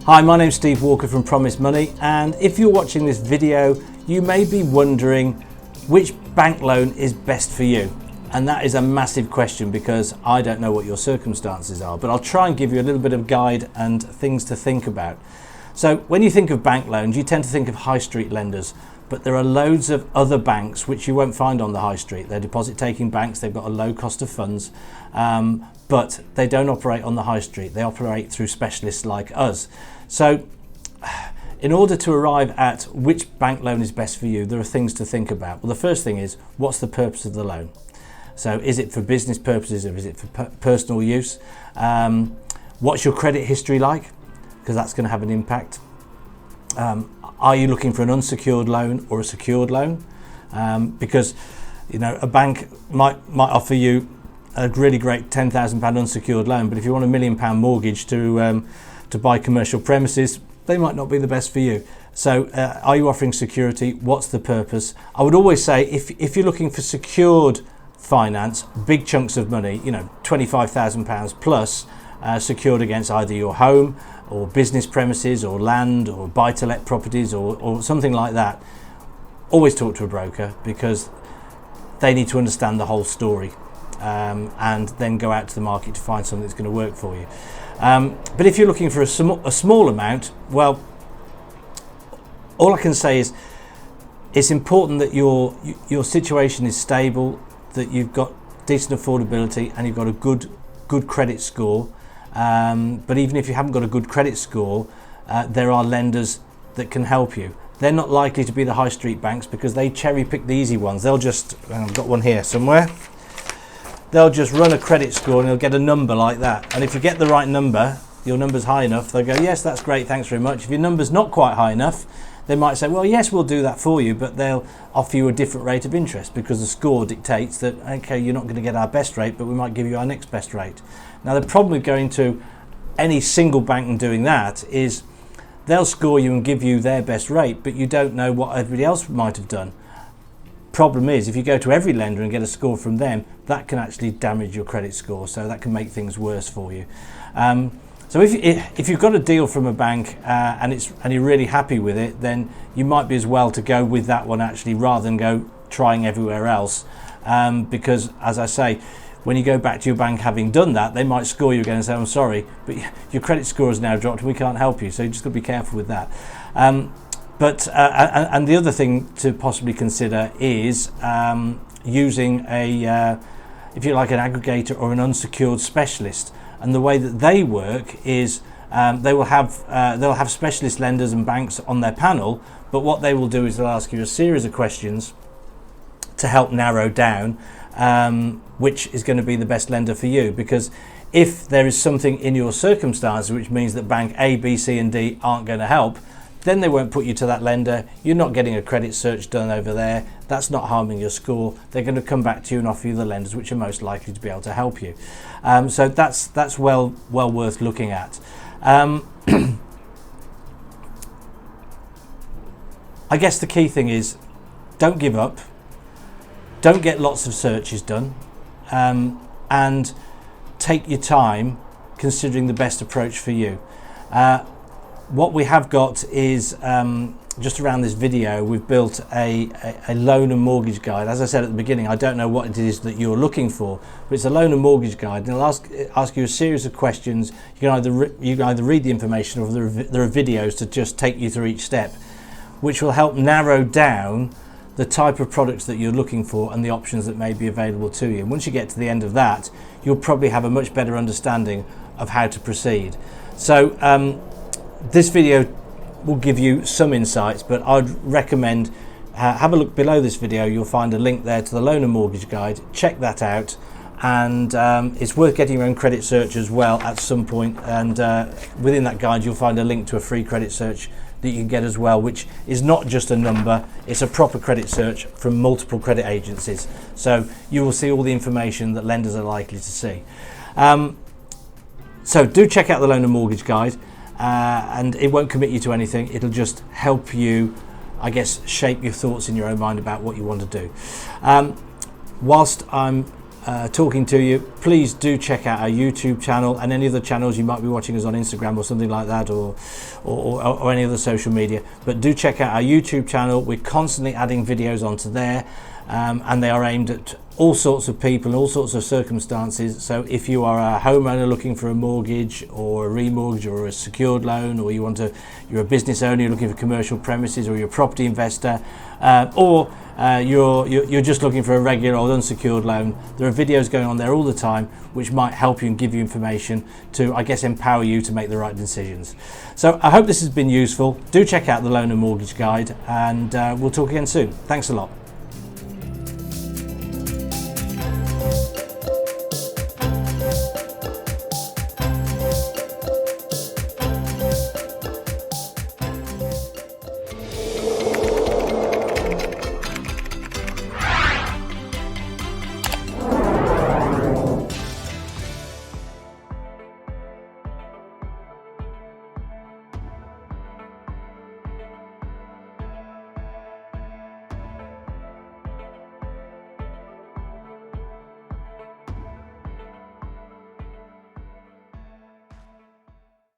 Hi, my name's Steve Walker from Promise Money, and if you're watching this video, you may be wondering which bank loan is best for you. And that is a massive question because I don't know what your circumstances are, but I'll try and give you a little bit of guide and things to think about. So when you think of bank loans, you tend to think of high street lenders, but there are loads of other banks which you won't find on the high street. They're deposit taking banks, they've got a low cost of funds, but they don't operate on the high street. They operate through specialists like us. So in order to arrive at which bank loan is best for you, there are things to think about. Well, the first thing is, what's the purpose of the loan? So is it for business purposes or is it for personal use? What's your credit history like? Because that's going to have an impact. Are you looking for an unsecured loan or a secured loan? Because a bank might offer you a really great £10,000 unsecured loan, but if you want £1 million mortgage to buy commercial premises, they might not be the best for you. So are you offering security? What's the purpose? I would always say if you're looking for secured finance, big chunks of money, £25,000 plus, secured against either your home or business premises or land or buy-to-let properties or something like that, always talk to a broker because they need to understand the whole story and then go out to the market to find something that's going to work for you. But if you're looking for a small amount, well, all I can say is it's important that your situation is stable, that you've got decent affordability and you've got a good credit score. But even if you haven't got a good credit score, there are lenders that can help you. They're not likely to be the high street banks because they cherry pick the easy ones. They'll just, I've got one here somewhere. They'll just run a credit score and they'll get a number like that. And if you get the right number, your number's high enough, they'll go, yes, that's great, thanks very much. If your number's not quite high enough, they might say, well, yes, we'll do that for you, but they'll offer you a different rate of interest because the score dictates that, okay, you're not going to get our best rate, but we might give you our next best rate. Now, the problem with going to any single bank and doing that is they'll score you and give you their best rate, but you don't know what everybody else might have done. Problem is, if you go to every lender and get a score from them, that can actually damage your credit score, so that can make things worse for you. So if you've got a deal from a bank and you're really happy with it, then you might be as well to go with that one actually rather than go trying everywhere else. Because as I say, when you go back to your bank having done that, they might score you again and say, I'm sorry, but your credit score has now dropped and we can't help you. So you just got to be careful with that. But the other thing to possibly consider is using if you like, an aggregator or an unsecured specialist. And the way that they work is they'll have specialist lenders and banks on their panel, but what they will do is they'll ask you a series of questions to help narrow down which is going to be the best lender for you. Because if there is something in your circumstances which means that bank A, B, C and D aren't going to help, then they won't put you to that lender. You're not getting a credit search done over there. That's not harming your score. They're going to come back to you and offer you the lenders which are most likely to be able to help you. So that's well worth looking at. I guess the key thing is don't give up. Don't get lots of searches done, and take your time considering the best approach for you. What we have got is just around this video, we've built a loan and mortgage guide. As I said at the beginning, I don't know what it is that you're looking for, but it's a loan and mortgage guide. And it'll ask you a series of questions. You can either read the information or there are videos to just take you through each step, which will help narrow down the type of products that you're looking for and the options that may be available to you. And once you get to the end of that, you'll probably have a much better understanding of how to proceed. So this video will give you some insights, but I'd recommend have a look below this video. You'll find a link there to the loan and mortgage guide. Check that out, and it's worth getting your own credit search as well at some point. And within that guide, you'll find a link to a free credit search that you can get as well, which is not just a number, it's a proper credit search from multiple credit agencies. So you will see all the information that lenders are likely to see. So do check out the loan and mortgage guide. And it won't commit you to anything. It'll just help you, I guess, shape your thoughts in your own mind about what you want to do. Whilst I'm talking to you, please do check out our YouTube channel and any other channels. You might be watching us on Instagram or something like that, or any other social media, but do check out our YouTube channel. We're constantly adding videos onto there, and they are aimed at all sorts of people and all sorts of circumstances. So if you are a homeowner looking for a mortgage or a remortgage or a secured loan, or you're a business owner, you're looking for commercial premises, or you're a property investor, or you're just looking for a regular or unsecured loan, there are videos going on there all the time which might help you and give you information to, I guess, empower you to make the right decisions. So I hope this has been useful. Do check out the Loan and Mortgage Guide, and we'll talk again soon. Thanks a lot.